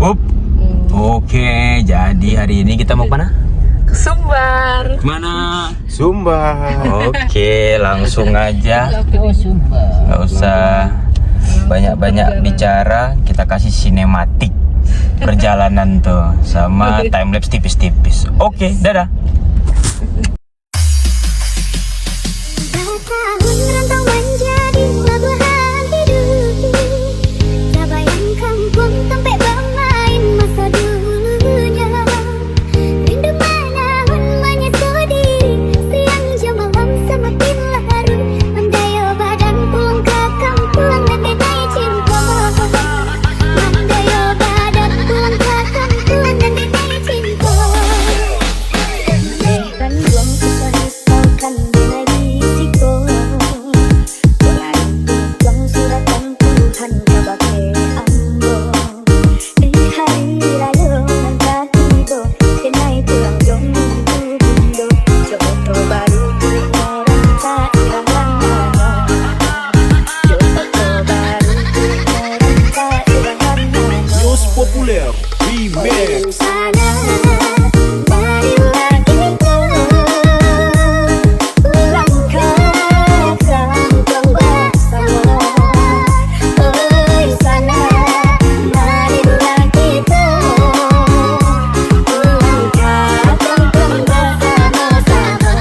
Up. Oke, jadi hari ini kita mau kemana? Ke Sumbar. Kemana? Sumbar. Oke, langsung aja. Oh, Sumbar. Nggak usah banyak-banyak bicara. Kita kasih sinematik perjalanan tuh sama timelapse tipis-tipis. Oke, dadah. Tahun rantau menjadi labuhan hidup. Tak bayang kampung tempat bermain masa dulunya. Rindu menahun menyusudi siang jam malam semakin larut. Mendaya badan pulang ke kampung dan denai cinta. Mendaya badan pulang ke kampung dan denai cinta. Kan buang susah risaukan denai risiko. Buang suratan Tuhan kabake ambo. Hari raya nangka tiba denai pulang jom bundo. Joto baru duit orang tak irang langano. Joto baru duit orang tak irang langano. News Populer Remix. Sana marilah kita pulang ke kampung bersama. Oi sana marilah kita pulang ke kampung bersama-sama.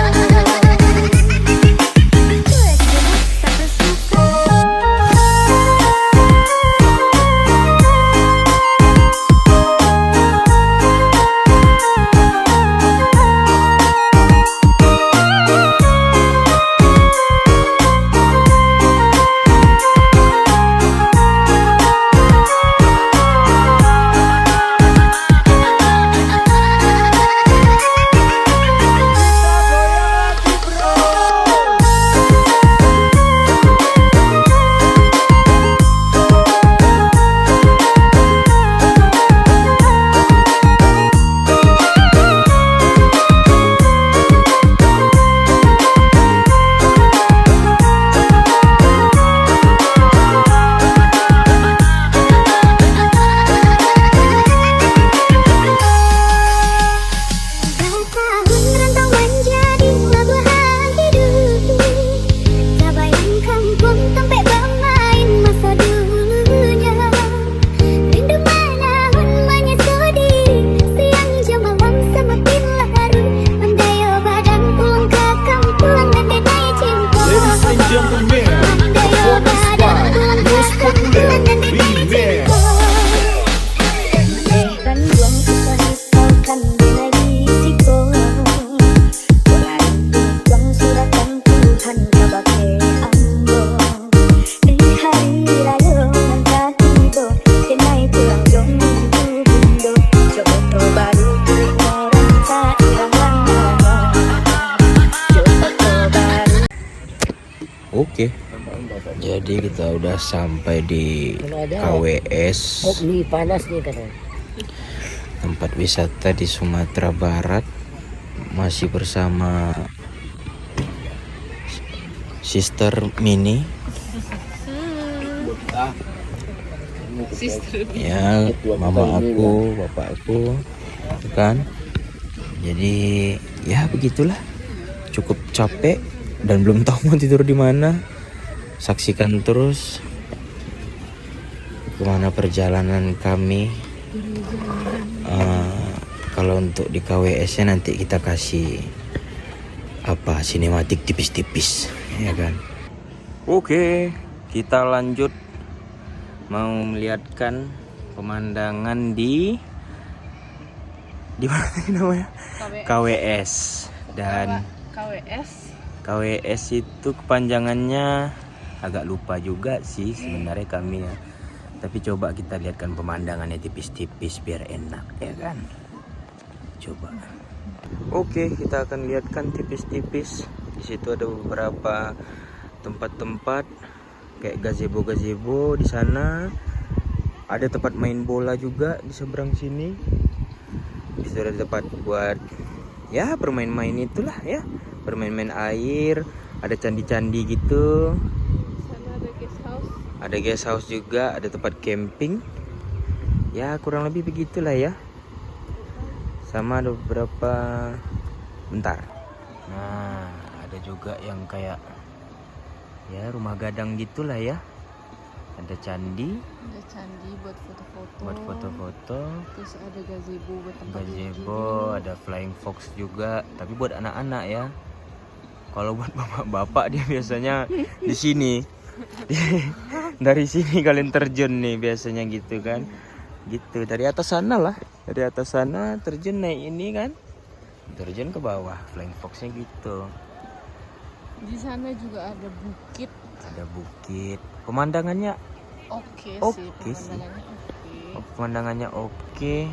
Tahun rantau menjadi labuhan hidup. Tak bayang kampung tempat bermain masa dulunya. Rindu menahun menyusudi siang jam malam semakin larut. Mendaya badan pulang ke kampung dan denai cinta. Ladies and gentlemen, performance by News Populer Remix. Kan buang susah risaukan denai risiko. Buang suratan Tuhan kabake ambo. Hari raya nangka tiba denai pulang jom bundo. Joto baru duit orang tak irang langano. Joto baru. Oke. Jadi kita udah sampai di KWS, Oh, ini panas nih katanya. tempat wisata di Sumatera Barat. Masih bersama Sister Mini. Ya, mama aku, bapak aku, kan. Jadi ya begitulah. Cukup capek dan belum tahu mau tidur di mana. Saksikan terus kemana perjalanan kami. Kalau untuk di KWS-nya nanti kita kasih sinematik tipis-tipis, ya kan. Oke, kita lanjut mau melihatkan pemandangan di mana tadi namanya? KWS. Dan KWS itu kepanjangannya agak lupa juga sih sebenarnya kami ya. Tapi coba kita lihatkan pemandangannya tipis-tipis biar enak, ya kan. Coba. Oke, kita akan lihatkan tipis-tipis. Di situ ada beberapa tempat-tempat kayak gazebo-gazebo di sana. Ada tempat main bola juga di seberang sini. Di situ ada tempat buat ya bermain-main itulah ya. Bermain-main air, ada candi-candi gitu. Sana ada guest house. Ada guest house juga, ada tempat camping. Ya kurang lebih begitulah ya. Sama ada beberapa, bentar. Nah ada juga yang kayak ya rumah gadang gitulah ya. Ada candi Ada candi buat foto-foto. buat foto-foto, Terus ada gazebo buat tempat gazebo, ada flying fox juga, tapi buat anak-anak ya. Kalau buat bapak-bapak dia biasanya di sini. Dari sini kalian terjun nih biasanya gitu kan. Gitu dari atas sana lah. Dari atas sana terjun naik ini kan. Terjun ke bawah flying foxnya gitu. Di sana juga ada bukit. Ada bukit. Pemandangannya Oke Oke sih, sih. pemandangannya oke. pemandangannya oke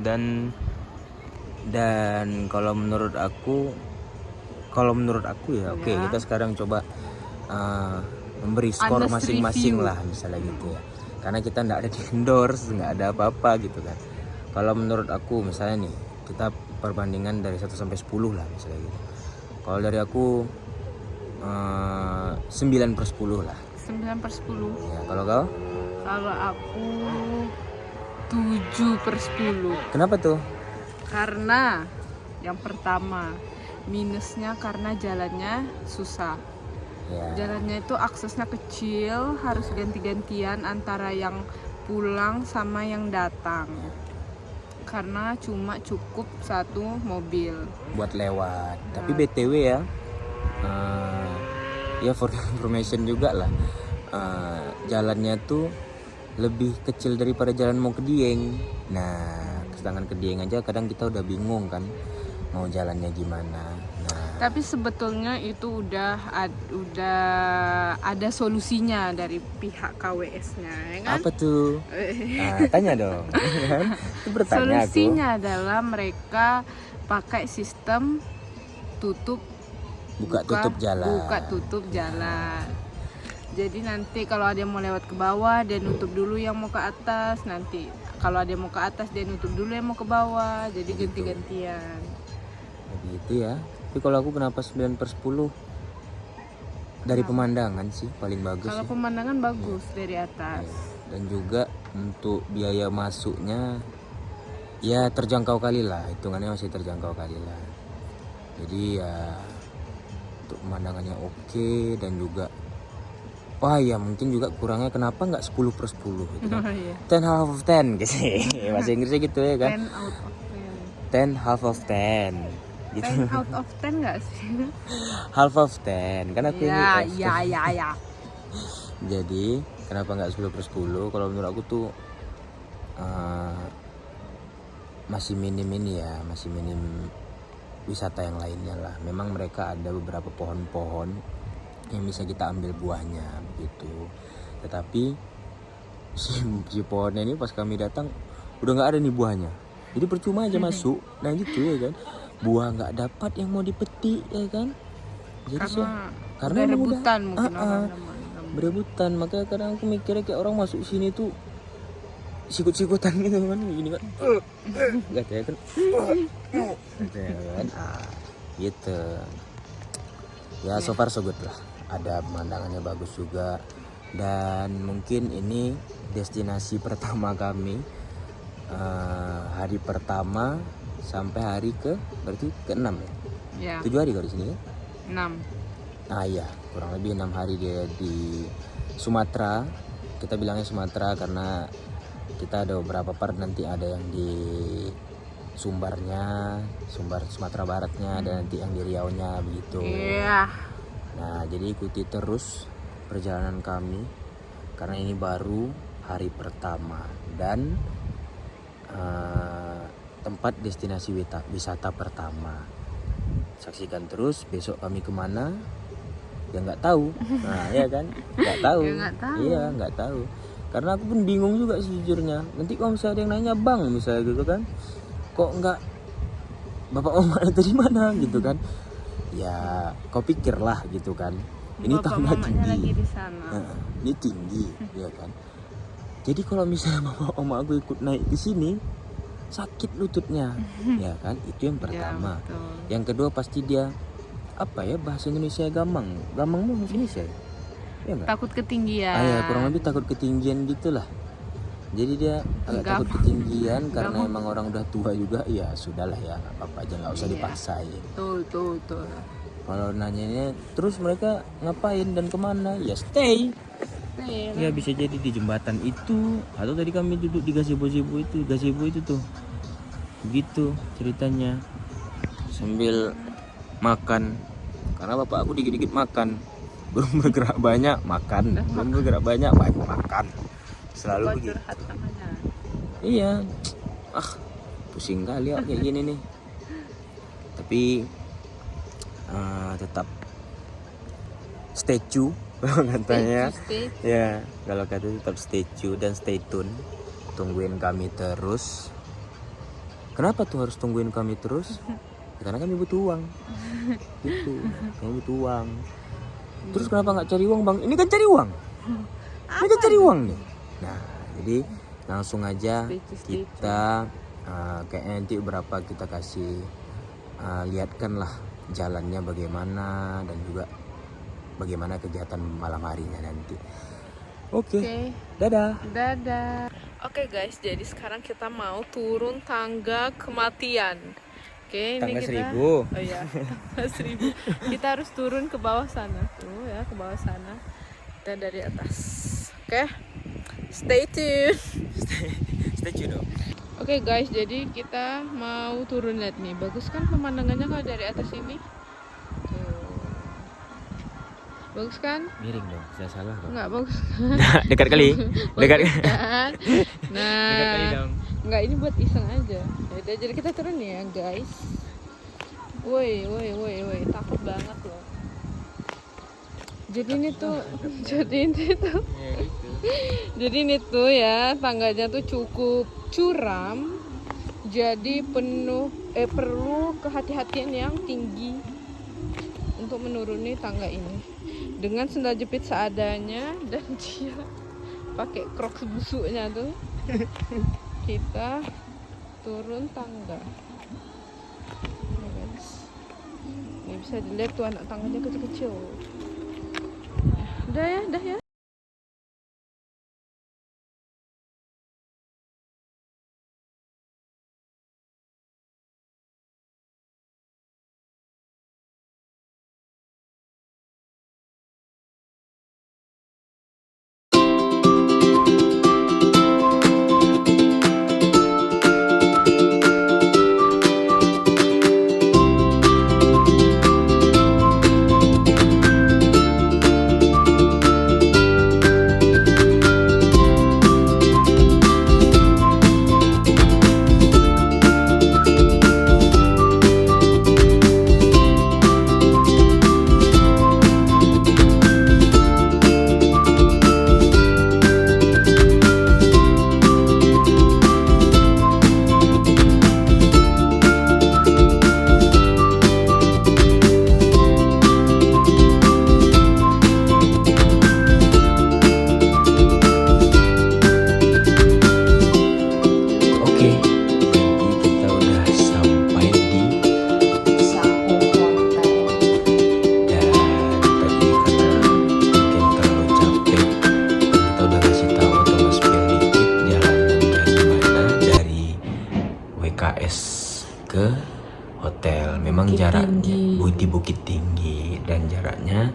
dan kalau menurut aku ya oke, Ya. kita sekarang coba memberi skor Honest masing-masing review. lah misalnya gitu ya, karena kita nggak ada di endorse, nggak ada apa-apa gitu kan. Kalau menurut aku misalnya nih kita perbandingan dari 1 sampai 10 lah misalnya gitu. Kalau dari aku 9/10 lah 9/10. ya. Kalau kau Kalau aku 7/10. kenapa tuh? Karena yang pertama minusnya karena jalannya susah. Ya. Jalannya itu aksesnya kecil, harus ganti-gantian antara yang pulang sama yang datang. Karena cuma cukup satu mobil. Buat lewat. Tapi BTW ya, ya for information juga lah, jalannya tuh lebih kecil daripada jalan mau ke Dieng. Nah, sedangkan ke Dieng aja kadang kita udah bingung kan mau jalannya gimana. Nah, Tapi sebetulnya itu udah ada solusinya dari pihak KWS-nya, ya kan? apa tuh? Tanya dong. Itu bertanya Solusinya adalah mereka pakai sistem buka tutup jalan. Buka tutup jalan. Jadi nanti kalau ada yang mau lewat ke bawah dia nutup dulu yang mau ke atas, nanti kalau ada yang mau ke atas dia nutup dulu yang mau ke bawah. Jadi ganti-gantian. Begitu ya. Tapi kalau aku kenapa 9/10? Dari pemandangan sih paling bagus. Kalau Ya. pemandangan bagus dari atas. Dan juga untuk biaya masuknya ya terjangkau kali lah, hitungannya masih terjangkau kali lah. Jadi ya untuk pemandangannya oke, dan juga wah ya mungkin juga kurangnya kenapa nggak 10/10 gitu kan. Oh, iya. 10 half of 10 gitu sih. Bahasa Inggrisnya gitu ya kan. 10 out of 10 half of 10 10. gitu. 10 out of 10 nggak sih? Half of 10 kan aku Ya, ini ya. Jadi kenapa nggak 10/10? Kalau menurut aku tuh masih minim ini ya, masih minim wisata yang lainnya lah. Memang mereka ada beberapa pohon-pohon yang bisa kita ambil buahnya begitu. Tetapi si pohonnya ini pas kami datang udah nggak ada nih buahnya. Jadi percuma aja masuk. Nah gitu ya kan. Buah nggak dapat yang mau dipetik ya kan. Jadi Karena udah emang rebutan mungkin Ah, orang berebutan. Makanya kadang aku mikirnya kayak orang masuk sini tuh sikut-sikutan gitu kan, gini kan, katanya kan, gitu. Ya so far so good lah. Ada pemandangannya bagus juga, dan mungkin ini destinasi pertama kami, hari pertama sampai hari berarti ke-6 ya. Ya, 7 hari kalau di sini ya. 6. Iya, kurang lebih 6 hari dia di Sumatera. Kita bilangnya Sumatera karena kita ada beberapa part, nanti ada yang di Sumbar Sumatera Baratnya, ada nanti yang di Riau-nya begitu. Iya. Nah, jadi ikuti terus perjalanan kami karena ini baru hari pertama dan tempat destinasi wisata pertama. Saksikan terus besok kami kemana ya nggak tahu. Nah ya kan nggak tahu. Ya, nggak tahu. Iya nggak tahu, karena aku pun bingung juga sejujurnya. Nanti kalau misalnya ada yang nanya bang misalnya gitu kan, kok nggak bapak mama itu di mana gitu kan, ya kau pikirlah gitu kan, ini Bapak tambah mamanya tinggi. lagi di sana. Nah, ini tinggi ya kan. Jadi kalau misalnya bapak oma aku ikut naik ke sini sakit lututnya ya kan. Itu yang pertama. Ya, betul. Yang kedua pasti dia apa ya, bahasa Indonesia gamang bahasa Indonesia ya enggak? Takut ketinggian. Ya kurang lebih takut ketinggian gitulah. Jadi dia agak Enggak takut apa. ketinggian karena Enggak emang orang udah tua juga. Ya sudahlah ya, nggak apa-apa aja, nggak usah Iya. dipaksain. Tuh. Kalau nanyanya terus mereka ngapain dan kemana? Ya stay. Nih, Ya bisa jadi di jembatan itu, atau tadi kami duduk di gazebo itu tuh. Begitu ceritanya. Sambil makan. Karena bapak aku dikit-dikit makan. Belum bergerak banyak makan. Belum bergerak banyak makan. Selalu Buat begitu. curhat namanya. Iya. Pusing kali ya kayak gini nih. Tapi tetap stay tune kalau katanya. Stay. Ya, kalau kata tetap stay tune dan stay tune. Tungguin kami terus. Kenapa tuh harus tungguin kami terus? Ya, karena kami butuh uang. Gitu. Kami butuh uang. Terus kenapa nggak cari uang, Bang? Ini kan cari uang. Ini kan cari uang nih. Nah, jadi langsung aja Stay kita kayaknya nanti berapa kita kasih lihatkan lah jalannya bagaimana dan juga bagaimana kegiatan malam harinya nanti. Oke. Dadah. Oke guys, jadi sekarang kita mau turun tangga kematian. Oke, ini Tangga kita 1000. Oh iya, tangga 1000. Kita harus turun ke bawah sana. Tuh ya, ke bawah sana. Kita dari atas. Oke. Stay tune. Stay tune dong. Oke guys, jadi kita mau turun, lihat nih. Bagus kan pemandangannya kalau dari atas ini? Tuh. Bagus kan? Miring dong, saya salah dong. Enggak bagus. Dekat kali. Dekat. Bagus kan? Nah, Dekat kali dong. enggak, ini buat iseng aja. Yaudah, jadi kita turun ya guys. Woi, takut banget loh. Jadi ini tuh jadi ini tuh ya, tangganya tuh cukup curam. Jadi perlu kehati-hatian yang tinggi untuk menuruni tangga ini. Dengan sendal jepit seadanya dan dia pakai Crocs busuknya tuh. Kita turun tangga. Nih guys. Ini bisa dilihat tuh anak tangganya kecil-kecil. Dah ya. ke hotel. Memang jaraknya di Bukit Tinggi dan jaraknya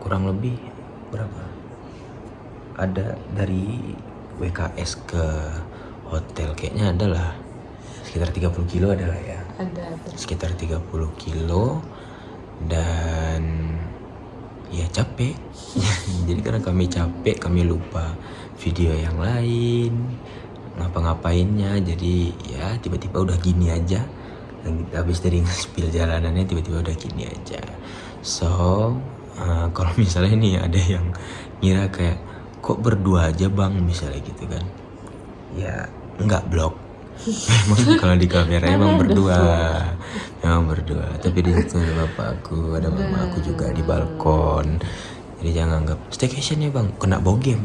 kurang lebih berapa? Ada dari WKS ke hotel kayaknya adalah sekitar 30 kilo adalah ya. Ada. Sekitar 30 kilo dan ya capek. Jadi karena kami capek, kami lupa video yang lain, ngapa-ngapainnya. Jadi ya tiba-tiba udah gini aja. Dan habis dari nge-spill jalanannya tiba-tiba udah gini aja. So kalau misalnya nih ada yang ngira kayak kok berdua aja bang misalnya gitu kan, ya enggak blok. Memang kalau di kamera emang berdua. Tapi di situ ada bapakku, ada mama aku juga di balkon. Jadi jangan anggap staycation ya bang, kena bogem.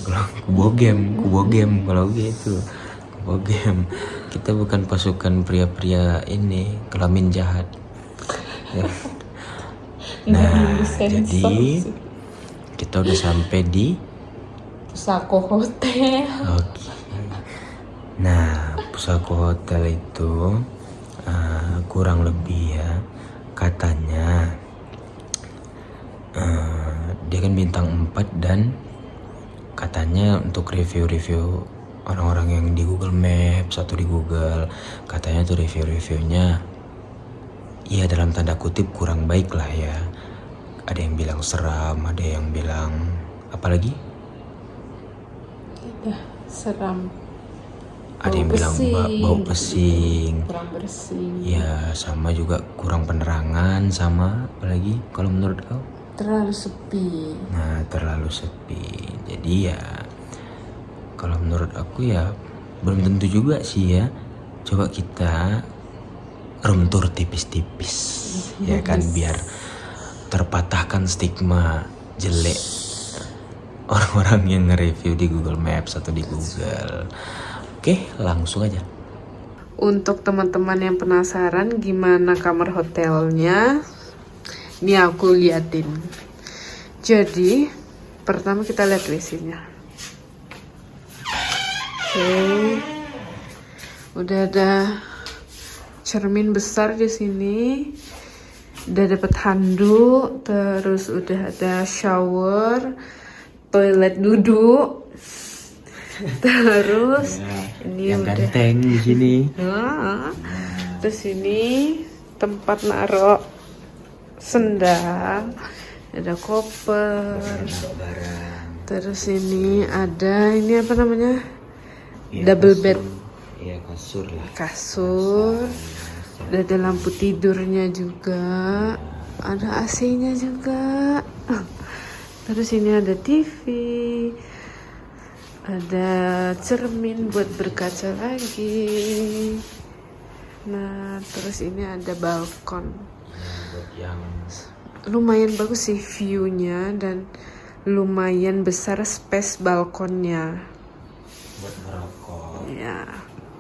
Kalau kubogem kalau gitu, kubogem. Kita bukan pasukan pria-pria ini kelamin jahat. Ya. Nah, jadi kita udah sampai di Pusako Hotel. Oke. Nah, Pusako Hotel itu kurang lebih ya, katanya dia kan bintang 4 dan katanya untuk review-review orang-orang yang di Google Maps atau di Google, katanya tuh review-reviewnya ya dalam tanda kutip kurang baik lah ya. Ada yang bilang seram, ada yang bilang apa lagi? Seram. Ada yang bilang bau pesing. Kurang bersih. Ya, sama juga kurang penerangan, sama apalagi kalau menurut kau? Terlalu sepi. Nah, terlalu sepi. Jadi ya kalau menurut aku ya belum tentu juga sih ya. Coba kita room tour tipis-tipis ya kan, biar terpatahkan stigma jelek orang-orang yang nge-review di Google Maps atau di Google. Oke, langsung aja. Untuk teman-teman yang penasaran gimana kamar hotelnya, ini aku liatin. Jadi, pertama kita lihat WC-nya. Oke. Udah ada cermin besar di sini. Udah dapat handuk, terus udah ada shower, toilet duduk. Terus ini yang udah ganteng di sini. Terus ini tempat naruh sendal, ada koper. Terus ini ada ini apa namanya? Ya, Double kasur. bed. Iya, kasur lah. Kasur. Udah ada lampu tidurnya juga. Ada AC-nya juga. Terus ini ada TV. Ada cermin buat berkaca lagi. Nah, terus ini ada balkon. Buat yang Lumayan bagus sih view-nya dan lumayan besar space balkonnya. buat merokok, Ya.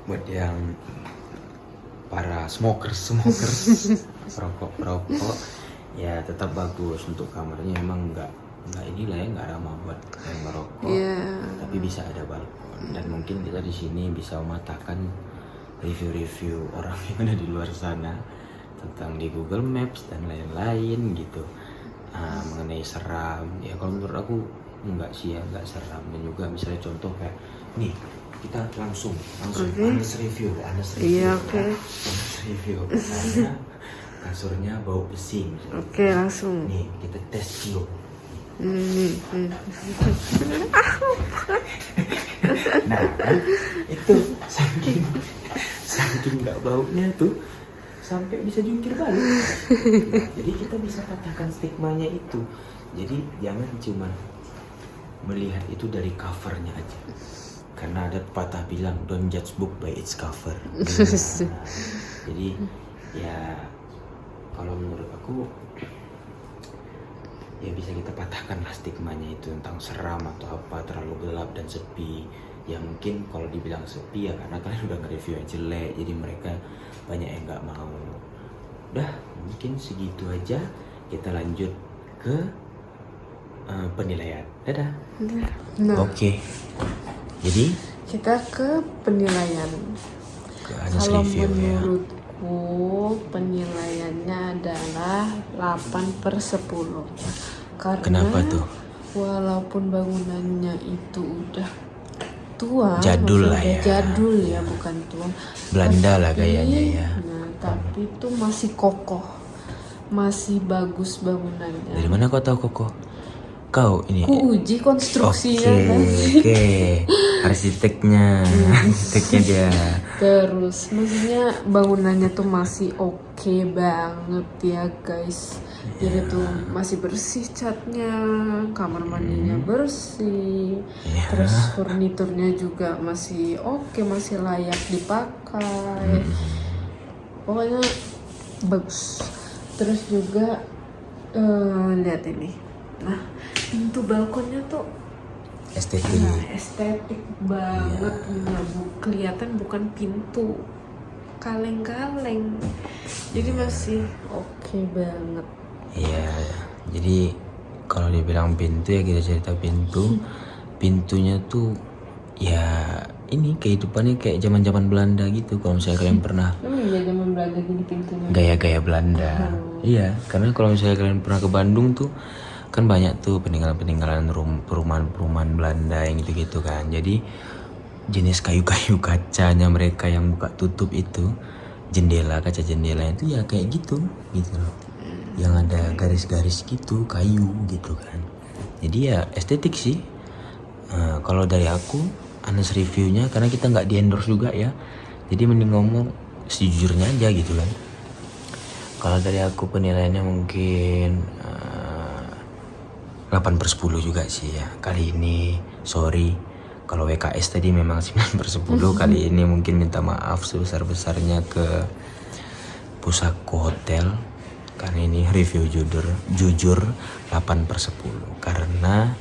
buat yang para smokers perokok ya tetap bagus. Untuk kamarnya emang nggak inilah ya, nggak ramah buat yang merokok. Iya. Tapi bisa ada balkon dan mungkin kita di sini bisa mematahkan review-review orang yang ada di luar sana tentang di Google Maps dan lain-lain gitu. Mengenai seram ya, kalau menurut aku enggak sih ya, enggak seram. Dan juga misalnya contoh kayak nih, kita langsung Honest review. Iya, oke. Honest review karena kasurnya bau pesing. Oke, langsung. Nih kita tes cium. Nah kan, itu saking nggak baunya tuh sampai bisa jungkir balik. Nah, jadi kita bisa patahkan stigmanya itu. Jadi jangan cuma melihat itu dari covernya aja, karena ada pepatah bilang don't judge book by its cover. Nah, jadi ya kalau menurut aku ya bisa kita patahkan lah stigmanya itu tentang seram atau apa, terlalu gelap dan sepi. Ya mungkin kalau dibilang sepi ya karena kalian udah nge-review yang jelek, jadi mereka banyak yang nggak mau. Udah, mungkin segitu aja. Kita lanjut ke penilaian. Dadah. Nah, Oke. Jadi kita ke penilaian. ke Honest Kalau review ya. menurutku penilaiannya adalah 8/10. Karena Kenapa tuh? walaupun bangunannya itu udah tua, Jadul lah maksudnya ya. jadul ya, bukan tua. Belanda lah Tapi, gayanya ya. Nah, tapi itu masih kokoh, masih bagus bangunannya. Dari mana kau tahu Koko? Kau ini. Ku uji konstruksinya Oke, kan. oke. Arsiteknya dia. Terus maksudnya bangunannya tuh masih oke banget ya guys. Jadi tuh masih bersih catnya, kamar mandinya bersih. Iya. Terus furniturnya juga masih oke, masih layak dipakai. Pokoknya bagus. Terus juga lihat ini. Nah, pintu balkonnya tuh Estetik. estetik banget. Nah, kelihatan bukan pintu kaleng-kaleng, jadi masih oke banget. Iya. Jadi kalau dibilang pintu ya kita cerita pintu. pintunya tuh ya ini kehidupannya kayak zaman-zaman Belanda gitu. Kalau misalnya kalian pernah Emang iya zaman Belanda gini pintunya. gaya-gaya Belanda. Iya, karena kalau misalnya kalian pernah ke Bandung tuh kan banyak tuh peninggalan-peninggalan perumahan-perumahan Belanda yang gitu-gitu kan. Jadi jenis kayu-kayu kacanya mereka yang buka tutup itu, kaca jendela itu ya kayak gitu loh. Yang ada garis-garis gitu, kayu gitu kan. Jadi ya estetik sih. Kalau dari aku, honest reviewnya, karena kita nggak di endorse juga ya, jadi mending ngomong sejujurnya aja gitu kan. Kalau dari aku penilaiannya mungkin 8/10 juga sih ya. Kali ini sorry, kalau WKS tadi memang 9/10. Kali ini mungkin minta maaf sebesar-besarnya ke Pusako Hotel, karena ini review jujur 8/10. Karena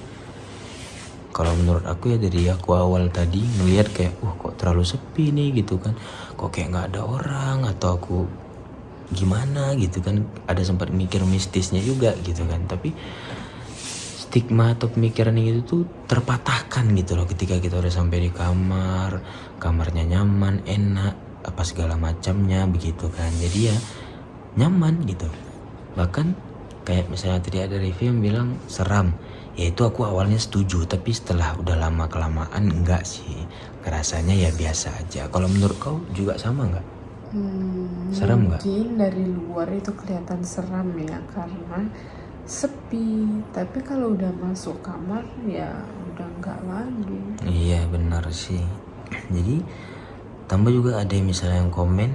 kalau menurut aku ya dari aku awal tadi ngelihat kayak kok terlalu sepi nih gitu kan, kok kayak nggak ada orang, atau aku gimana gitu kan, ada sempat mikir mistisnya juga gitu kan. Tapi stigma atau pemikiran itu tuh terpatahkan gitu loh ketika kita udah sampai di kamarnya nyaman, enak, apa segala macamnya begitu kan. Jadi ya nyaman gitu. Bahkan kayak misalnya tadi ada review yang bilang seram, ya itu aku awalnya setuju, tapi setelah udah lama kelamaan enggak sih, rasanya ya biasa aja. Kalau menurut kau juga sama nggak? Seram nggak? Mungkin dari luar itu kelihatan seram ya karena sepi, tapi kalau udah masuk kamar ya udah enggak lagi. Iya benar sih. Jadi tambah juga ada yang misalnya yang komen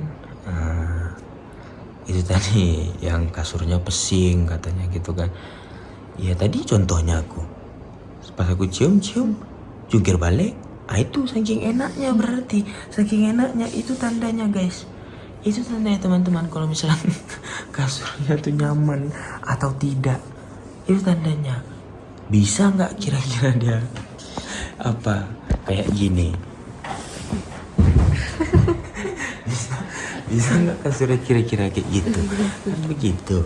itu tadi yang kasurnya pesing katanya gitu kan. Ya tadi contohnya aku pas aku cium jungkir balik, itu saking enaknya, berarti saking enaknya itu tandanya guys. Itu tandanya teman-teman kalau misalnya kasurnya tuh nyaman atau tidak. Itu tandanya. Bisa nggak kira-kira dia apa kayak gini? Bisa nggak kasurnya kira-kira kayak gitu? Kan begitu.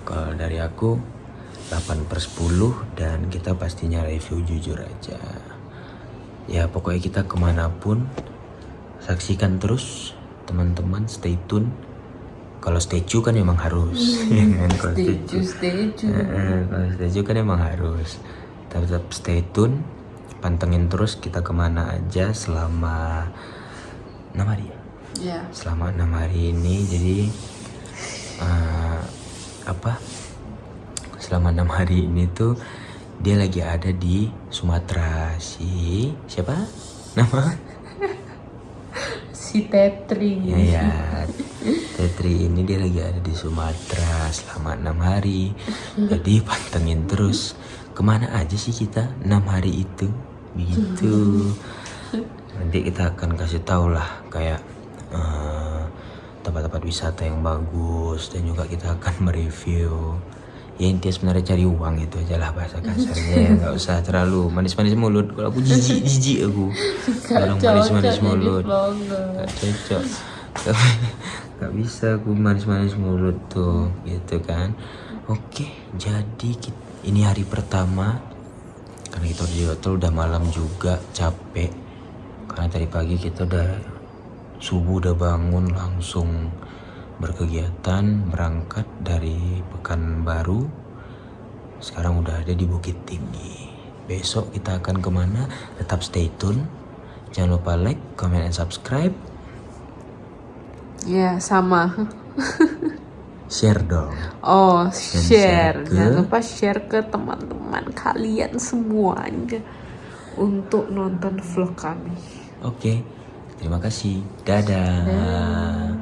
Kalau dari aku 8/10 dan kita pastinya review jujur aja. Ya pokoknya kita kemanapun saksikan terus teman-teman, stay tune. Kalau stay tune kan memang harus. Kalau Stay tune. kalau stay tune kan memang harus. Tetap stay tune, pantengin terus kita kemana aja selama 6 hari ya. Ya. Selama 6 hari ini, jadi selama 6 hari ini tuh dia lagi ada di Sumatera. Siapa nama? Si Tetri. Ya, Tetri ini dia lagi ada di Sumatera selama 6 hari. Jadi pantengin terus kemana aja sih kita 6 hari itu, begitu. Nanti kita akan kasih tahu lah kayak tempat-tempat wisata yang bagus, dan juga kita akan mereview. Ya intinya sebenarnya cari uang, itu aja lah bahasa kasarnya ya. Nggak usah terlalu manis-manis mulut. Kalau aku jijik aku kalau manis-manis mulut, nggak cocok. Nggak bisa aku manis-manis mulut tuh gitu kan. Oke, jadi ini hari pertama karena kita udah di hotel, udah malam juga, capek karena tadi pagi kita udah subuh udah bangun langsung berkegiatan, berangkat dari Pekanbaru. Sekarang udah ada di Bukit Tinggi. Besok kita akan kemana? Tetap stay tune. Jangan lupa like, comment, and subscribe. Ya sama. Share dong. Oh, share share. ke- Jangan lupa share ke teman-teman kalian semuanya untuk nonton vlog kami. Oke, terima kasih. Dadah.